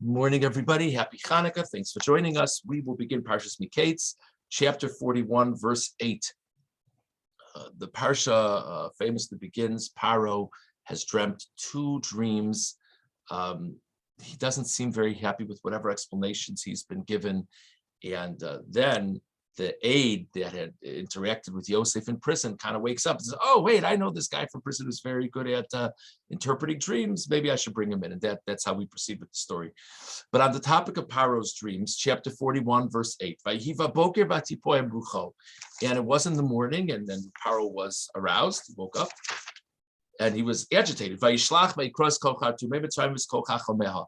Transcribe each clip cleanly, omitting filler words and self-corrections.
Morning, everybody. Happy Hanukkah. Thanks for joining us. We will begin Parshas Miketz, chapter 41, verse 8. The Parsha famously begins, Paro has dreamt two dreams. He doesn't seem very happy with whatever explanations he's been given. And then the aide that had interacted with Yosef in prison kind of wakes up and says, oh, wait, I know this guy from prison who's very good at interpreting dreams. Maybe I should bring him in. And that's how we proceed with the story. But on the topic of Paro's dreams, chapter 41, verse 8, Vayiva boker vatipoem brucho. And it was in the morning, and then Paro was aroused, he woke up, and he was agitated. Vayishlach vayikros kochar tumei b'tzayim v'skochach omeha.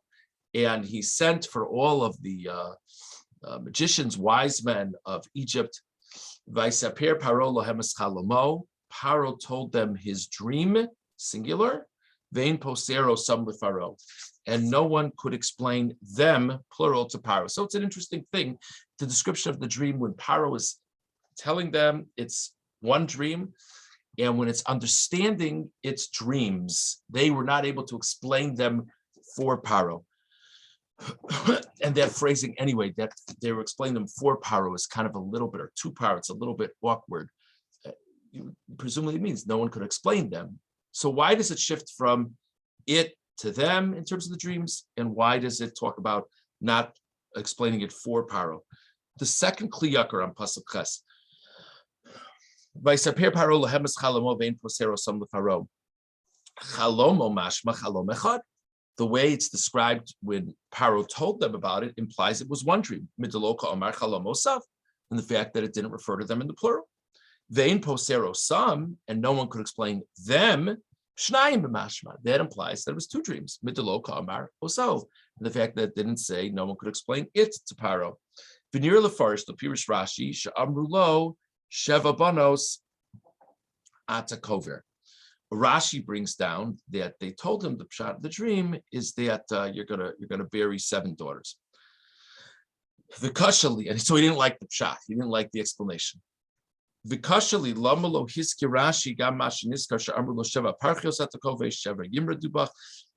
And he sent for all of the magicians, wise men of Egypt. Vaysaper Paro lohem es chalomo. Paro told them his dream, singular. Vein posero sam lefaro. And no one could explain them, plural, to Paro. So it's an interesting thing. The description of the dream, when Paro is telling them it's one dream, and when it's understanding its dreams, they were not able to explain them for Paro. And that phrasing, anyway, that they were explaining them for Paro is kind of a little bit, or to Paro, it's a little bit awkward. Presumably means no one could explain them. So why does it shift from it to them in terms of the dreams? And why does it talk about not explaining it for Paro? The second kliyakar on Pasuk Ches. Vaysaper Paro lohem es chalomo vein posero sam lefaro. Chalomo mashma chalom echad. The way it's described when Paro told them about it implies it was one dream. Midaloka Omar Chalom Osav, and the fact that it didn't refer to them in the plural. Vein posero sam, and no one could explain them. Shnayim b'mashma. That implies that it was two dreams. Midaloka Omar Osav, and the fact that it didn't say no one could explain it to Paro. V'nir lefarish the Pirish Rashi she'amru lo sheva banos atakover. Rashi brings down that they told him the pshat of the dream is that you're gonna bury 7 daughters. Vikashali, and so he didn't like the pshat. He didn't like the explanation. Vikashali lamalo hiski Rashi gam mashiniskar she'amru lo sheva parchios atakove sheva yimra dubach.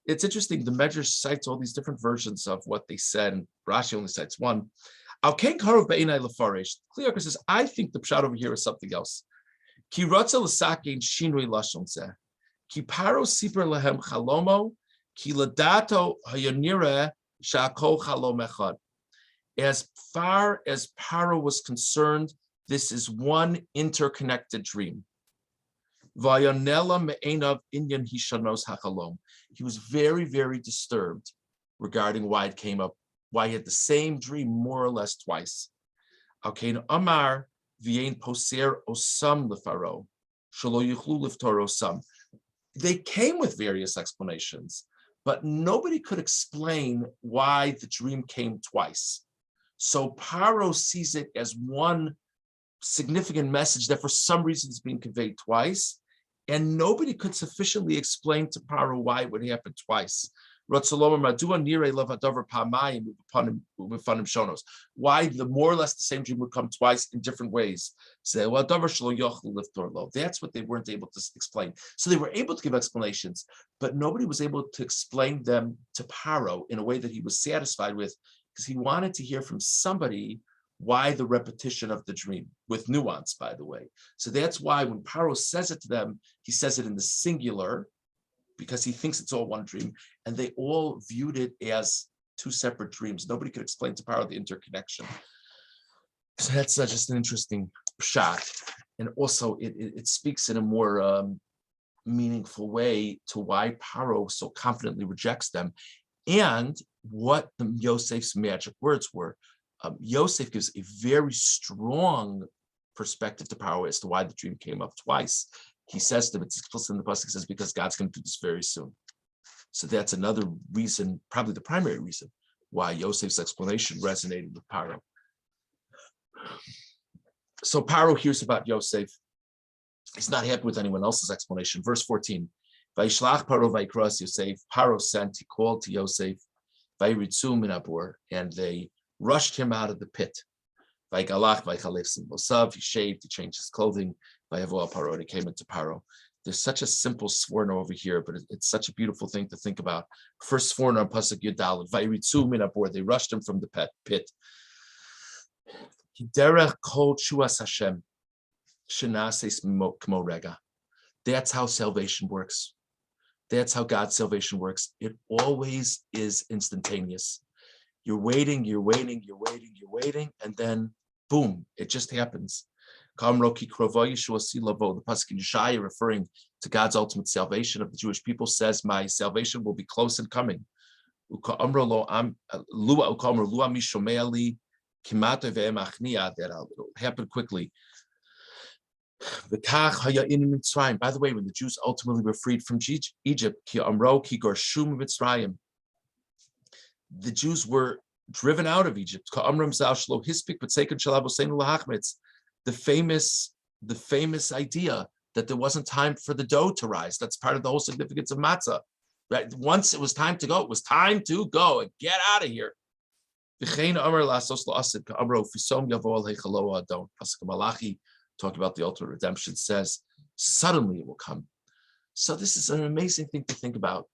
It's interesting. The Medrash cites all these different versions of what they said, and Rashi only cites one. Al ken karov be'inai lefarish. Kliyakar says, I think the pshat over here is something else. Ki ratza l'sakein shinui lashon zeh. Ki Paro siper lehem chalomo, ki ladato hayonire shakol chalom echad. As far as Paro was concerned, this is one interconnected dream. Vayonela me'enav inyan hishanos hachalom. He was very, very disturbed regarding why it came up, why he had the same dream more or less twice. Alkein Amar v'yein poser osam lefaro, shelo yichlu liftor osam. They came with various explanations, but nobody could explain why the dream came twice. So Paro sees it as one significant message that for some reason is being conveyed twice, and nobody could sufficiently explain to Paro why it would happen twice. Why the more or less the same dream would come twice in different ways. That's what they weren't able to explain. So they were able to give explanations, but nobody was able to explain them to Paro in a way that he was satisfied with, because he wanted to hear from somebody why the repetition of the dream, with nuance, by the way. So that's why when Paro says it to them, he says it in the singular, because he thinks it's all one dream, and they all viewed it as two separate dreams. Nobody could explain to Paro the interconnection. So that's just an interesting shot. And also it speaks in a more meaningful way to why Paro so confidently rejects them, and what the Yosef's magic words were. Yosef gives a very strong perspective to Paro as to why the dream came up twice. He says to them, it's explicit in the pasuk, says, because God's going to do this very soon. So that's another reason, probably the primary reason, why Yosef's explanation resonated with Paro. So Paro hears about Yosef. He's not happy with anyone else's explanation. Verse 14, Vayishlach Paro vayikras Yosef. Paro sent, he called to Yosef, Vayritzu min habor, and they rushed him out of the pit. Vaygalach vaychalef sim losav. He shaved, he changed his clothing. Vayavo Paro, and he came into Paro. There's such a simple sforno over here, but it's such a beautiful thing to think about. First sforno on Pasuk Yudalad, Vayritzu min abor, they rushed him from the pit. Derech kol shuas Hashem, shenases kmo rega. That's how salvation works. That's how God's salvation works. It always is instantaneous. You're waiting, and then boom, it just happens. The pasuk in Yeshaya, referring to God's ultimate salvation of the Jewish people, says, "My salvation will be close and coming." That will happen quickly. By the way, when the Jews ultimately were freed from Egypt, the Jews were driven out of Egypt. The famous idea that there wasn't time for the dough to rise. That's part of the whole significance of matzah. Right? Once it was time to go, it was time to go and get out of here. Malachi, talking about the ultimate redemption, says, suddenly it will come. So this is an amazing thing to think about,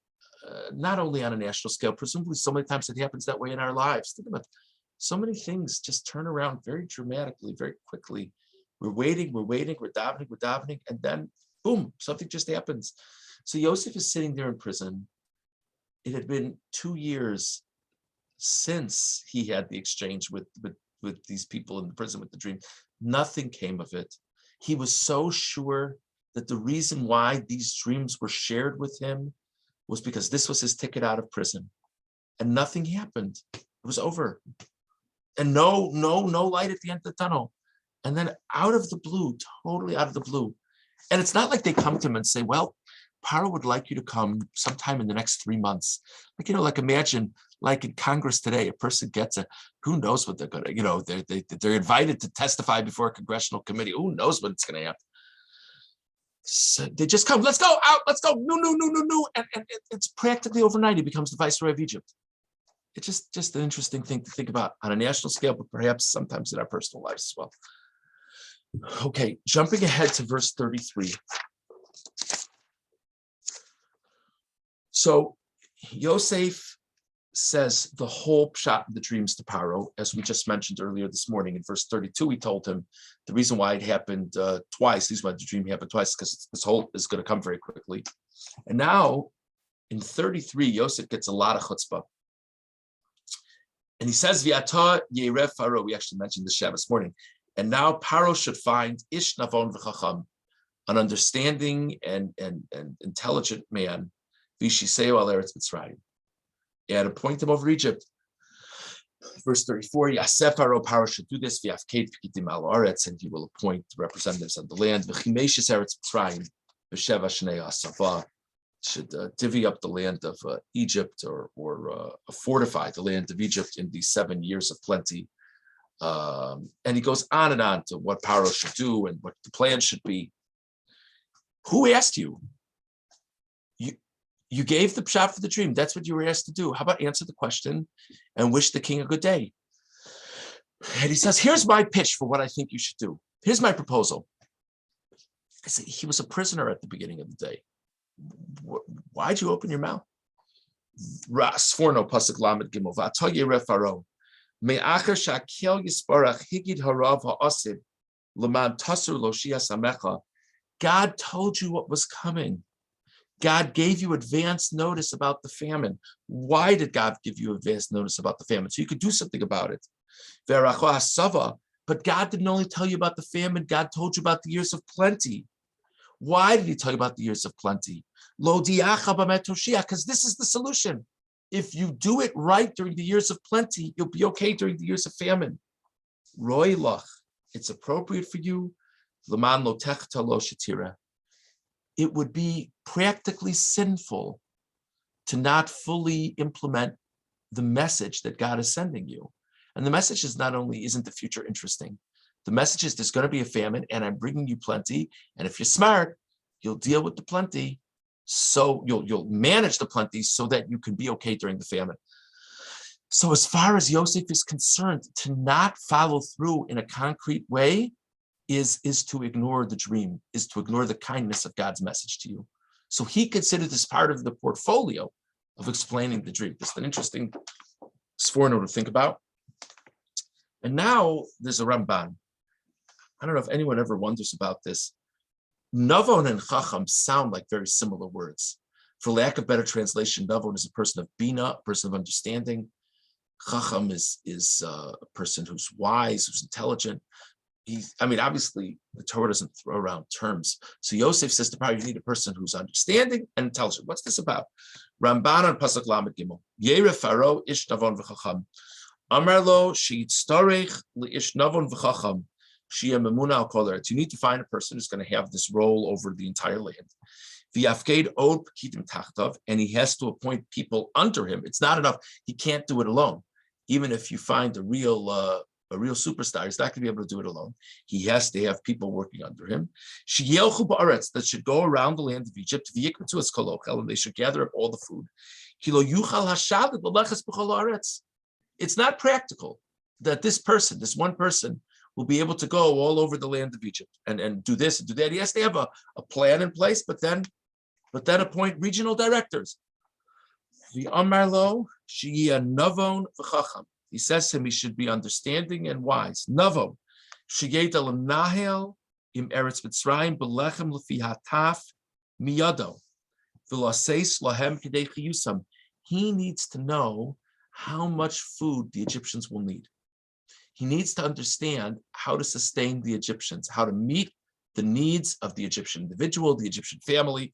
not only on a national scale, presumably so many times it happens that way in our lives. Think about it. So many things just turn around very dramatically, very quickly. We're waiting, we're davening, and then boom, something just happens. So Yosef is sitting there in prison. It had been 2 years since he had the exchange with these people in the prison with the dream. Nothing came of it. He was so sure that the reason why these dreams were shared with him was because this was his ticket out of prison. And nothing happened. It was over. And no light at the end of the tunnel. And then out of the blue, totally out of the blue. And it's not like they come to him and say, well, Paro would like you to come sometime in the next 3 months. Like imagine, like in Congress today, a person gets who knows what they're going to, they're invited to testify before a congressional committee. Who knows what it's going to happen? So they just come, let's go out, let's go, no. And it's practically overnight, he becomes the viceroy of Egypt. It's just an interesting thing to think about on a national scale, but perhaps sometimes in our personal lives as well. Okay, jumping ahead to verse 33. So Yosef says the whole pshat of the dreams to Paro, as we just mentioned earlier this morning. In verse 32, he told him the reason why it happened twice, the reason why the dream happened twice, because this whole is going to come very quickly. And now in 33, Yosef gets a lot of chutzpah. And he says, V'ata yerev Paro, we actually mentioned this Shabbos morning, and now Paro should find ish navon v'chacham, an understanding and intelligent man, v'shiseo al eretz Mitzrayim, and appoint him over Egypt. Verse 34, Yasef Paro should do this, v'yafked v'kitim al aretz, and he will appoint representatives on the land, v'chimeshes eretz Mitzrayim, v'sheva shnei asava, should divvy up the land of Egypt or fortify the land of Egypt in these 7 years of plenty. And he goes on and on to what Paro should do and what the plan should be. Who asked you? You gave the pshat for the dream. That's what you were asked to do. How about answer the question and wish the king a good day? And he says, here's my pitch for what I think you should do. Here's my proposal. He was a prisoner at the beginning of the day. Why'd you open your mouth? Sforno pasuk lamed gimel v'atoye refaro me'acher shakel yisparach higid harav ha'asid leman tasur lo shiasamecha. God told you what was coming. God gave you advance notice about the famine. Why did God give you advance notice about the famine? So you could do something about it. But God didn't only tell you about the famine, God told you about the years of plenty. Why did he tell you about the years of plenty? Lo diacha b'metoshia, because this is the solution. If you do it right during the years of plenty, you'll be okay during the years of famine. Roy lach, it's appropriate for you. L'man lo techta lo shetira. It would be practically sinful to not fully implement the message that God is sending you. And the message is not only isn't the future interesting, the message is there's going to be a famine and I'm bringing you plenty. And if you're smart, you'll deal with the plenty. So you'll manage the plenty so that you can be okay during the famine. So as far as Yosef is concerned, to not follow through in a concrete way is to ignore the dream, is to ignore the kindness of God's message to you. So he considered this part of the portfolio of explaining the dream. This is an interesting sforno to think about. And now there's a Ramban. I don't know if anyone ever wonders about this. Navon and Chacham sound like very similar words. For lack of better translation, Navon is a person of Bina, a person of understanding. Chacham is a person who's wise, who's intelligent. Obviously, the Torah doesn't throw around terms. So Yosef says to Paro, you need a person who's understanding and intelligent. What's this about? Ramban on Pasuk Lamed Gimel. Yere Faro ish navon v'chacham. Amar lo sheyitztarech li'ish navon v'chacham. Shia memuna al kol eretz. You need to find a person who's going to have this role over the entire land. V'yafked od p'kidim tachtav, and he has to appoint people under him. It's not enough. He can't do it alone. Even if you find a real superstar, he's not going to be able to do it alone. He has to have people working under him. That should go around the land of Egypt, and they should gather up all the food. It's not practical that this one person, will be able to go all over the land of Egypt and do this and do that. He has to have a plan in place, but then appoint regional directors. The Amarlo, Shia Navon v'chacham. He says to him, he should be understanding and wise. Navon, Shigeta l'nahel im eretz Mitzrayim belechem lefi hataf miyado v'laseis lahem k'dei chiyusam. He needs to know how much food the Egyptians will need. He needs to understand how to sustain the Egyptians, how to meet the needs of the Egyptian individual, the Egyptian family.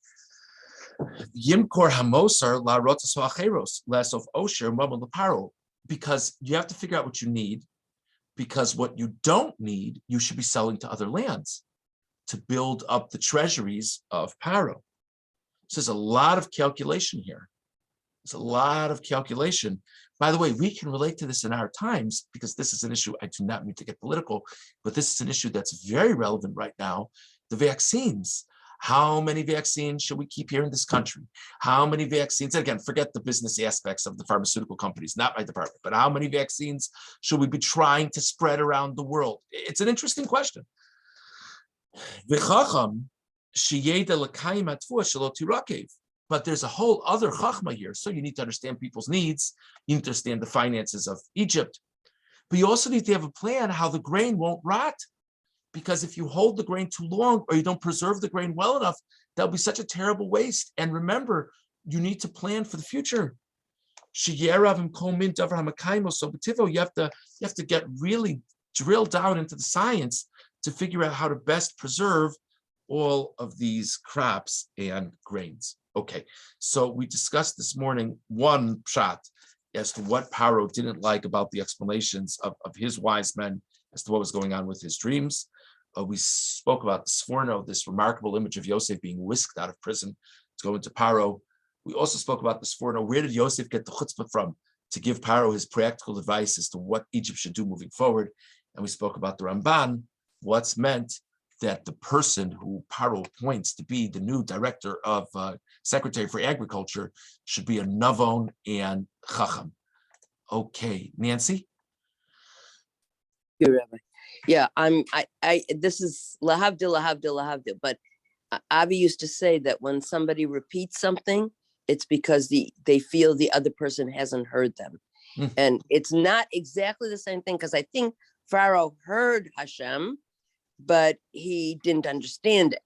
Yimkor hamosar la rotas ha'acheros lasof osher mamal leparo. Because you have to figure out what you need, because what you don't need, you should be selling to other lands to build up the treasuries of Paro. So there's a lot of calculation here. There's a lot of calculation. By the way, we can relate to this in our times because this is an issue, I do not mean to get political, but this is an issue that's very relevant right now. The vaccines. How many vaccines should we keep here in this country? How many vaccines? Again, forget the business aspects of the pharmaceutical companies, not my department, but how many vaccines should we be trying to spread around the world? It's an interesting question. But there's a whole other chachma here. So you need to understand people's needs. You need to understand the finances of Egypt. But you also need to have a plan how the grain won't rot. Because if you hold the grain too long or you don't preserve the grain well enough, that'll be such a terrible waste. And remember, you need to plan for the future. So you have to get really drilled down into the science to figure out how to best preserve all of these crops and grains. Okay, so we discussed this morning one pshat as to what Paro didn't like about the explanations of his wise men as to what was going on with his dreams. We spoke about the Sforno, this remarkable image of Yosef being whisked out of prison to go into Paro. We also spoke about the Sforno. Where did Yosef get the chutzpah from to give Paro his practical advice as to what Egypt should do moving forward? And we spoke about the Ramban, what's meant that the person who Paro appoints to be the new director of Secretary for Agriculture should be a Navon and Chacham. Okay, Nancy? Rabbi. Yeah, this is lahavdil, but Avi used to say that when somebody repeats something, it's because they feel the other person hasn't heard them. And it's not exactly the same thing, because I think Pharaoh heard Hashem, but he didn't understand it.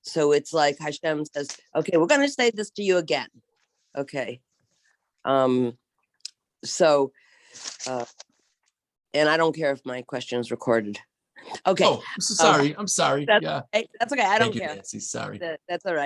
So it's like Hashem says, okay, we're going to say this to you again. Okay. And I don't care if my question is recorded. Okay. Oh, I'm sorry. That's, Yeah. that's okay. I don't care. Nancy. Sorry. That's all right.